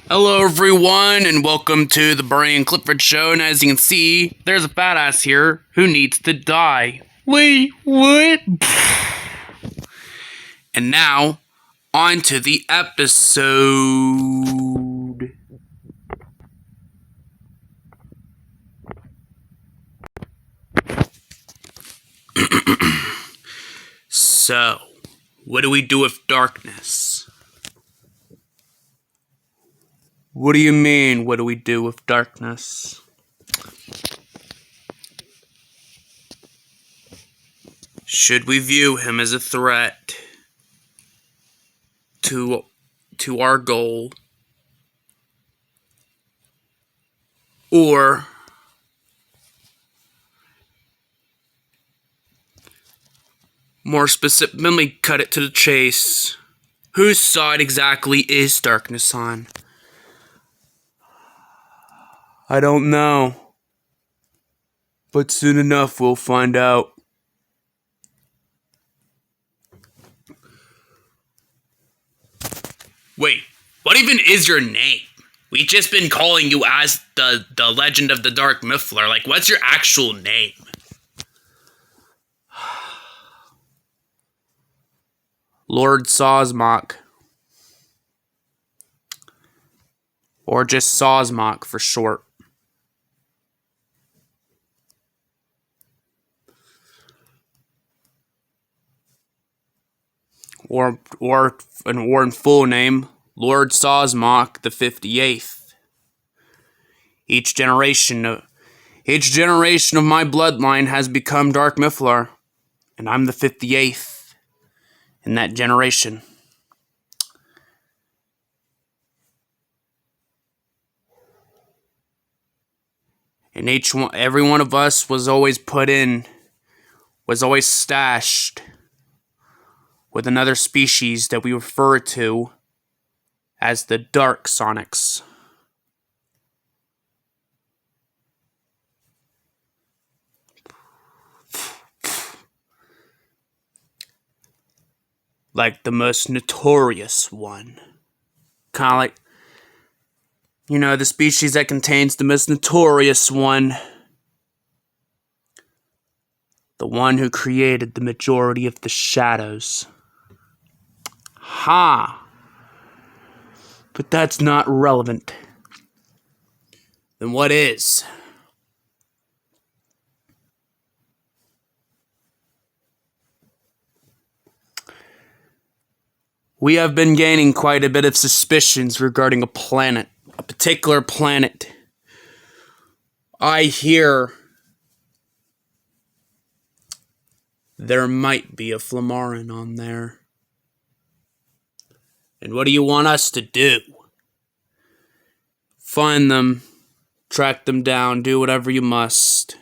Hello everyone and welcome to the Barney and Clifford show, and as you can see, there's a fat ass here who needs to die. Wait, what? And now, on to the episode. So, what do we do with darkness? What do you mean, what do we do with darkness? Should we view him as a threat to our goal? Or more specific, let me cut it to the chase. Whose side exactly is darkness on? I don't know. But soon enough we'll find out. Wait, what even is your name? We've just been calling you as the Legend of the Dark Mythical. Like, what's your actual name? Lord Sawsmock. Or just Sawsmock for short. Or in full name, Lord Sawsmock the 58th. Each generation of my bloodline has become Dark Mythical, and I'm the 58th in that generation. And every one of us was always stashed with another species that we refer to as the Dark Sonics. Like the most notorious one. Kind of like, the species that contains the most notorious one. The one who created the majority of the shadows. Ha! But that's not relevant. Then what is? We have been gaining quite a bit of suspicions regarding a particular planet. I hear there might be a Flamarin on there. And what do you want us to do? Find them, track them down, do whatever you must.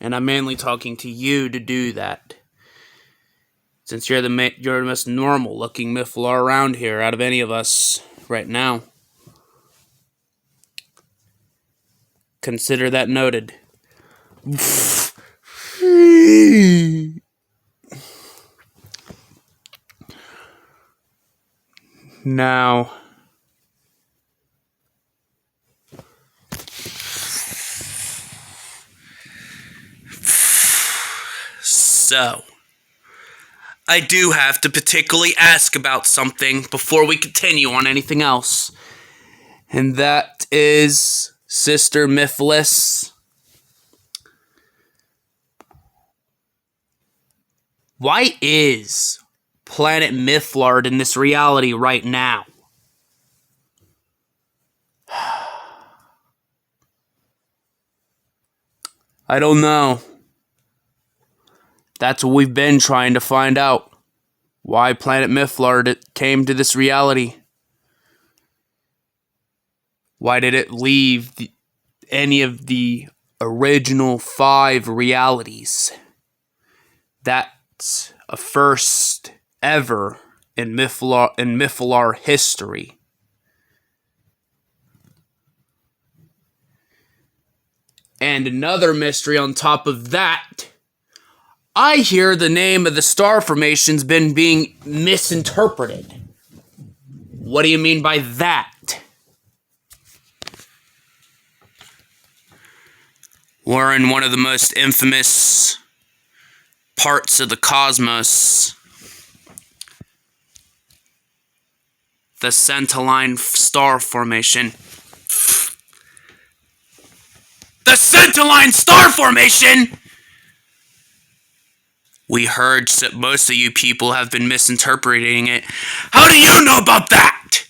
And I'm mainly talking to you to do that. Since you're the most normal looking Mythical around here out of any of us right now. Consider that noted. Now, so, I do have to particularly ask about something before we continue on anything else. And that is Sister Mythilis. Why is Planet Mythical in this reality right now? I don't know. That's what we've been trying to find out. Why Planet Mythical came to this reality. Why did it leave any of the original 5 realities? That's a first ever in Mythical history. And another mystery on top of that, I hear the name of the star formation's been being misinterpreted. What do you mean by that? We're in one of the most infamous parts of the cosmos. The Centiline Star Formation. The Centiline Star Formation! We heard that most of you people have been misinterpreting it. How do you know about that?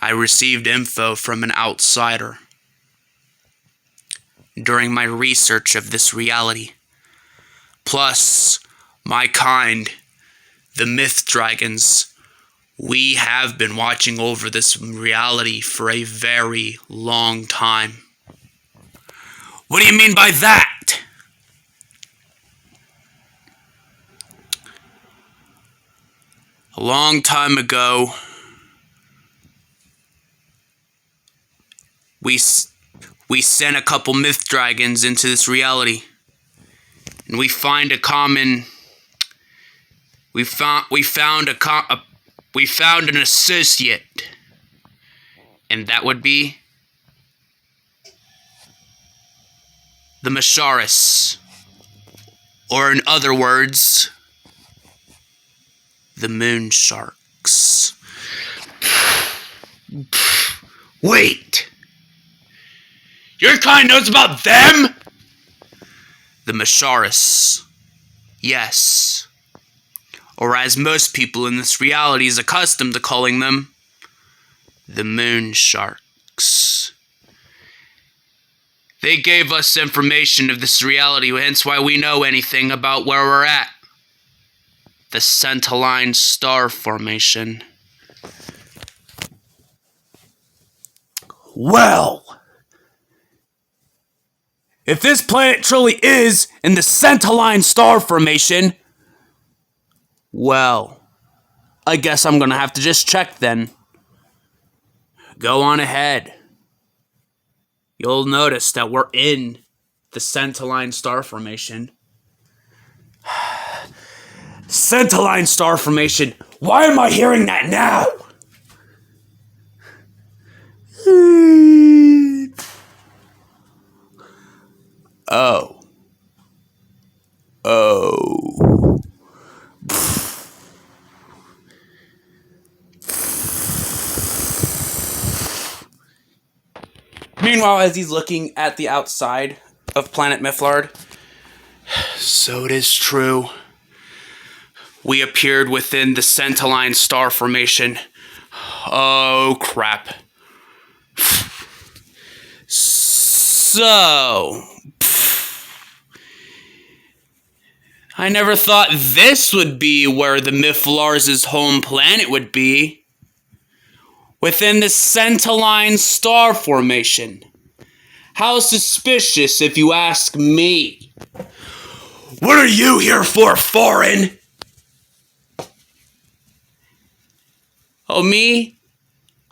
I received info from an outsider during my research of this reality. Plus, my kind, the Myth Dragons, we have been watching over this reality for a very long time. What do you mean by that? A long time ago, we sent a couple Myth Dragons into this reality, and we found an associate, and that would be the Masharis, or in other words, the Moon Sharks. Wait! Your kind knows about them? The Masharis. Yes. Or as most people in this reality is accustomed to calling them, the Moon Sharks. They gave us information of this reality, hence why we know anything about where we're at. The Centiline Star Formation. Well, if this planet truly is in the Centiline Star Formation, well, I guess I'm gonna have to just check then. Go on ahead. You'll notice that we're in the Centiline Star Formation. Centiline Star Formation. Why am I hearing that now? Oh. Meanwhile, as he's looking at the outside of Planet Mythlard, so it is true. We appeared within the Centiline Star Formation. Oh, crap. So, I never thought this would be where the Mythlars' home planet would be. Within the Centiline Star Formation. How suspicious, if you ask me. What are you here for, foreign? Oh, me?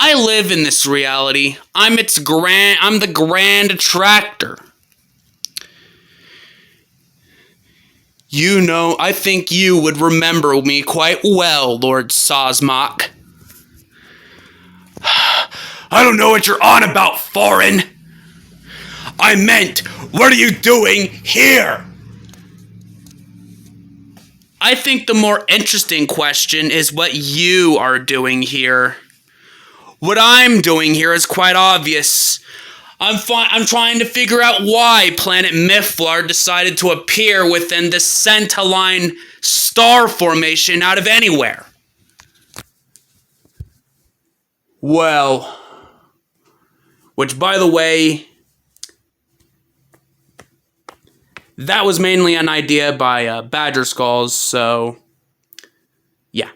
I live in this reality. I'm the grand attractor. You know, I think you would remember me quite well, Lord Sosmok. I don't know what you're on about, foreign. I meant, what are you doing here? I think the more interesting question is what you are doing here. What I'm doing here is quite obvious. I'm trying to figure out why Planet Mythlard decided to appear within the Centiline Star Formation out of anywhere. Well, which, by the way, that was mainly an idea by Badger Skulls, so yeah.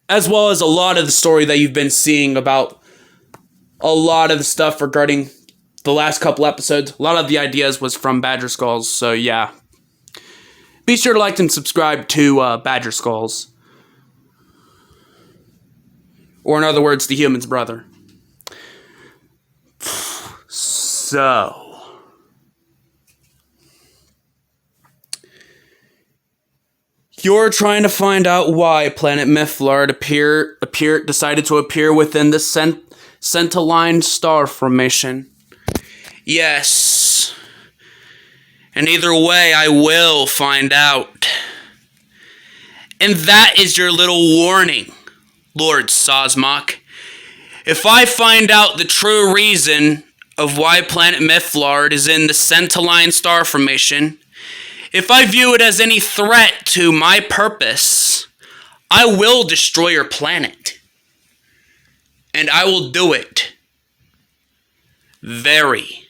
As well as a lot of the story that you've been seeing about a lot of the stuff regarding the last couple episodes. A lot of the ideas was from Badger Skulls, so yeah. Be sure to like and subscribe to Badger Skulls. Or in other words, the human's brother. So, You're trying to find out why planet Mythical decided to appear within the Centiline star formation. Yes. And either way, I will find out. And that is your little warning, Lord Sosmok. If I find out the true reason of why planet Mythical is in the Centiline star formation, if I view it as any threat to my purpose, I will destroy your planet. And I will do it very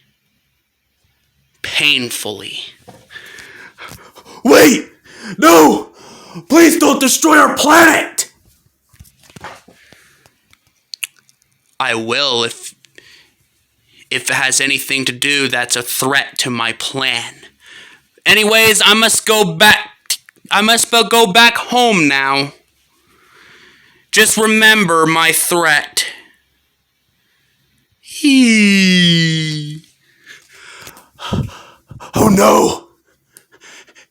painfully. Wait! No! Please don't destroy our planet! I will if it has anything to do that's a threat to my plan. Anyways, I must go back home now. Just remember my threat. Oh no!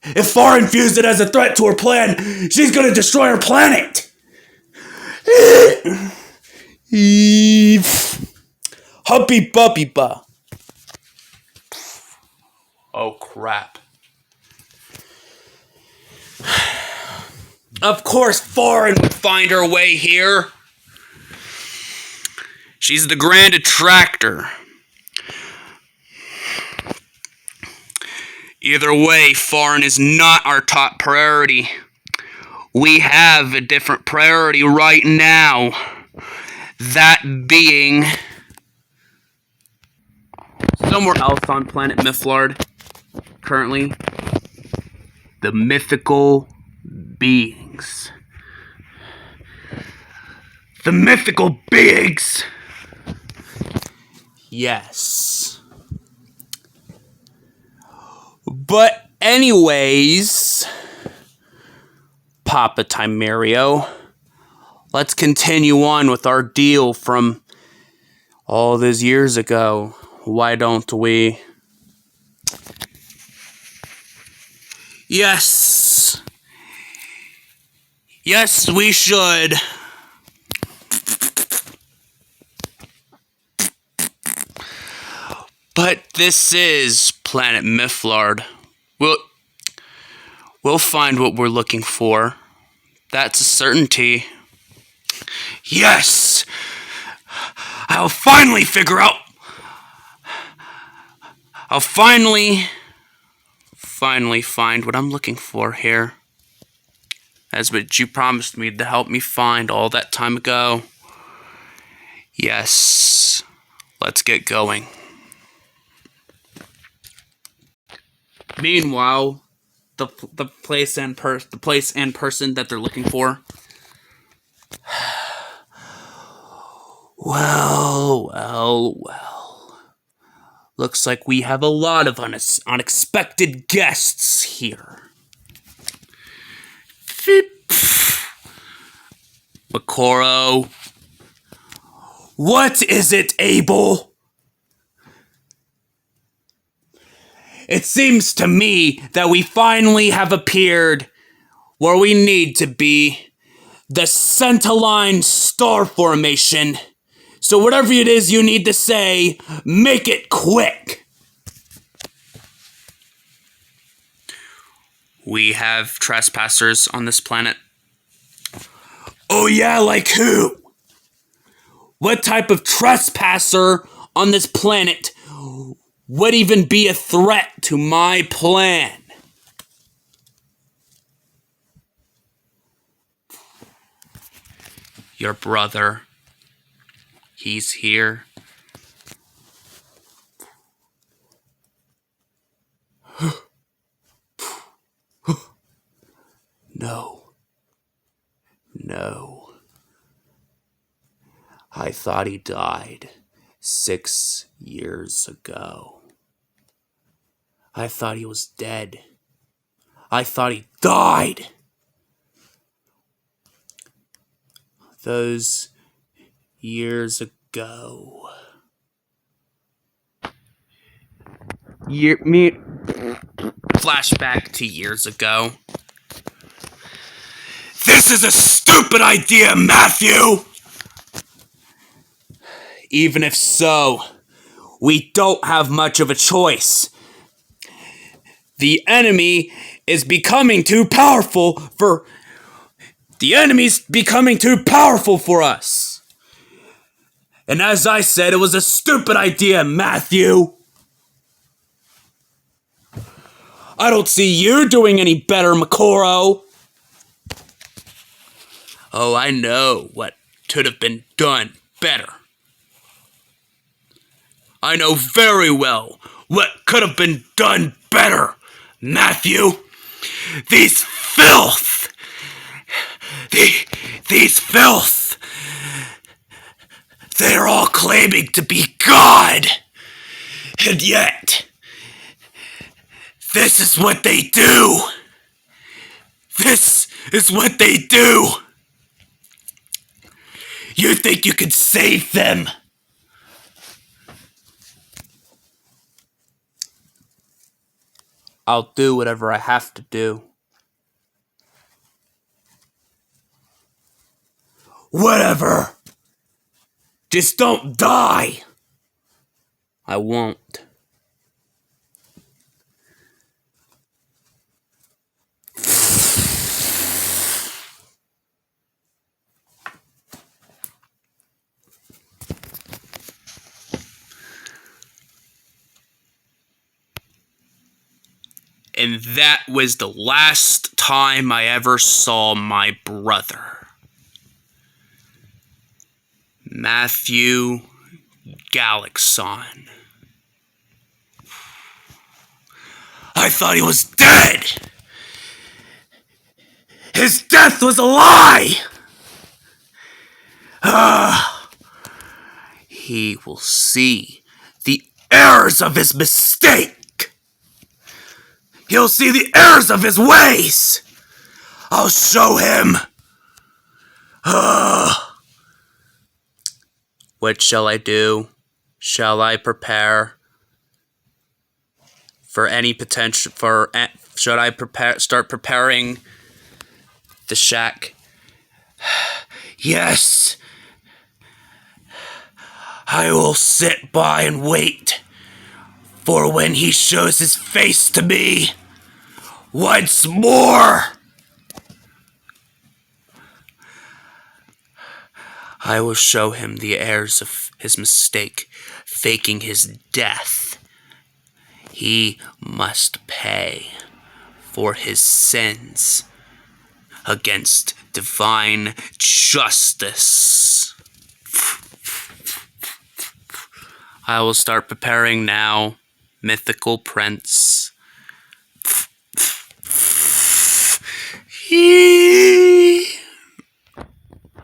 If Farin views it as a threat to her plan, she's gonna destroy her planet! Huppy puppy ba. Oh crap. Of course Farin would find her way here. She's the grand attractor. Either way, Farin is not our top priority. We have a different priority right now. That being somewhere else on planet Mythical. Currently, the mythical beings. The mythical beings! Yes. But anyways, Papa Timerio, let's continue on with our deal from all those years ago. Why don't we? Yes. Yes, we should. But this is planet Mythical. We'll find what we're looking for. That's a certainty. Yes! I'll finally find what I'm looking for here. As what you promised me to help me find all that time ago. Yes. Let's get going. Meanwhile, the place and person that they're looking for. Well. Looks like we have a lot of unexpected guests here. Makoro. What is it, Abel? It seems to me that we finally have appeared where we need to be. The Centiline star formation. So whatever it is you need to say, make it quick. We have trespassers on this planet. Oh yeah, like who? What type of trespasser on this planet would even be a threat to my plan? Your brother. He's here. No. I thought he died 6 years ago. I thought he was dead. I thought he died. Those years ago. Flashback to years ago. This is a stupid idea, Matthew! Even if so, we don't have much of a choice. The enemy is becoming too powerful for... The enemy's becoming too powerful for us. And as I said, it was a stupid idea, Matthew. I don't see you doing any better, Makoro. Oh, I know what could have been done better. I know very well what could have been done better, Matthew. These filth. They're all claiming to be God. And yet, this is what they do. This is what they do. You think you can save them? I'll do whatever I have to do. Whatever. Just don't die. I won't. And that was the last time I ever saw my brother. Matthew Galaxon. I thought he was dead! His death was a lie! He will see the errors of his mistake! He'll see the errors of his ways! I'll show him! What shall I do? Shall I prepare for any potential should I start preparing the shack? Yes. I will sit by and wait for when he shows his face to me once more. I will show him the errors of his mistake, faking his death. He must pay for his sins against divine justice. I will start preparing now, Mythical Prince.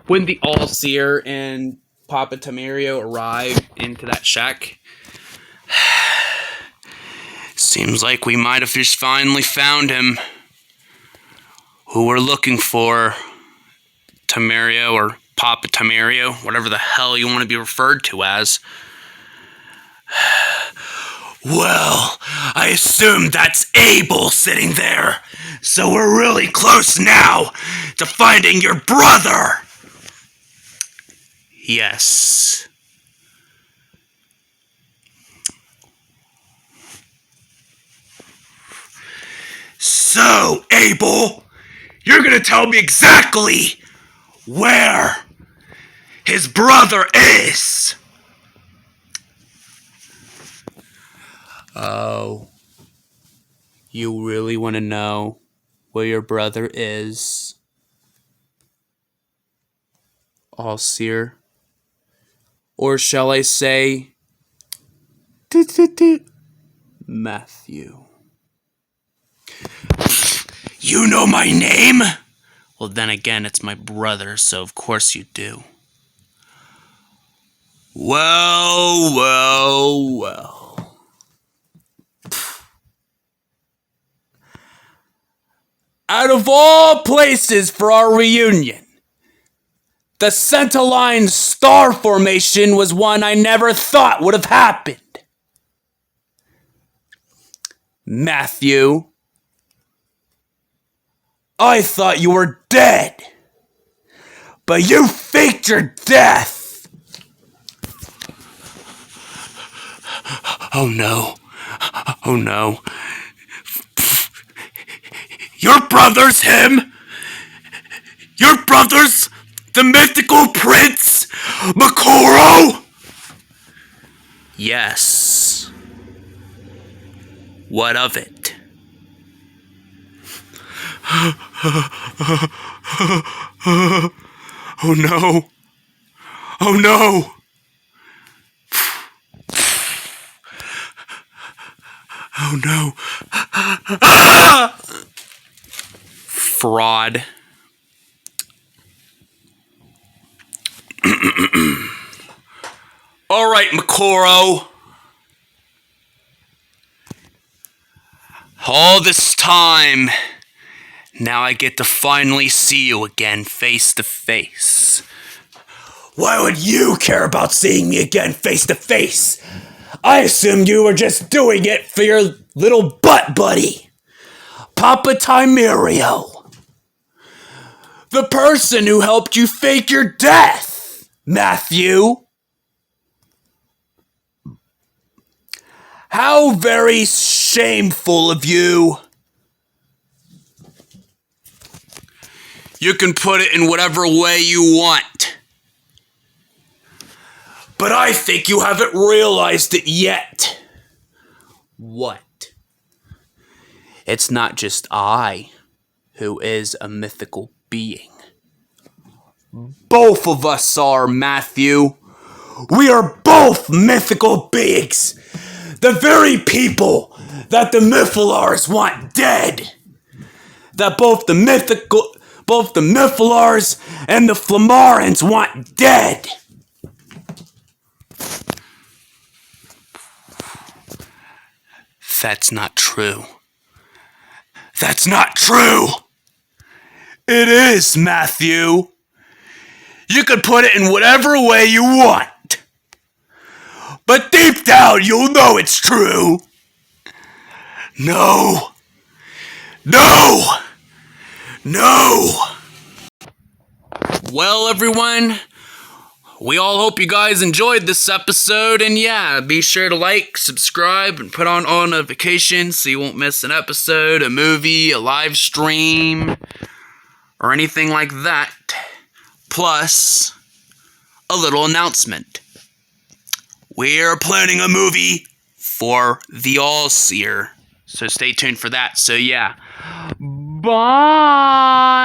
When the All-Seer and Papa Tamario arrive into that shack, seems like we might have just finally found him. Who we're looking for, Tamario or Papa Tamario, whatever the hell you want to be referred to as. Well, I assume that's Abel sitting there, so we're really close now to finding your brother. Yes. So, Abel, you're gonna tell me exactly where his brother is. Oh, you really want to know where your brother is? All-Seer? Or shall I say, Matthew? You know my name? Well, then again, it's my brother, so of course you do. Well. Out of all places for our reunion, the Centiline star formation was one I never thought would have happened. Matthew, I thought you were dead. but you faked your death! Oh no. Oh no. Your brother's him! Your brother's the mythical prince, Makoro? Yes. What of it? Oh no. Oh no. Oh no. Fraud. Alright, Makoro. All this time, now I get to finally see you again face to face. Why would you care about seeing me again face to face? I assumed you were just doing it for your little butt buddy, Papa Timerio. The person who helped you fake your death, Matthew. How very shameful of you. You can put it in whatever way you want. But I think you haven't realized it yet. What? It's not just I who is a mythical being. Both of us are, Matthew. We are both mythical beings. The very people that the Mythilars want dead. That both the Mythilars and the Flamarans want dead. That's not true. That's not true. It is, Matthew. You can put it in whatever way you want. But deep down, you'll know it's true. No. No. No. Well, everyone, we all hope you guys enjoyed this episode. And yeah, be sure to like, subscribe, and put on all notifications so you won't miss an episode, a movie, a live stream, or anything like that. Plus, a little announcement. We're planning a movie for the All-Seer, so stay tuned for that. So yeah, bye!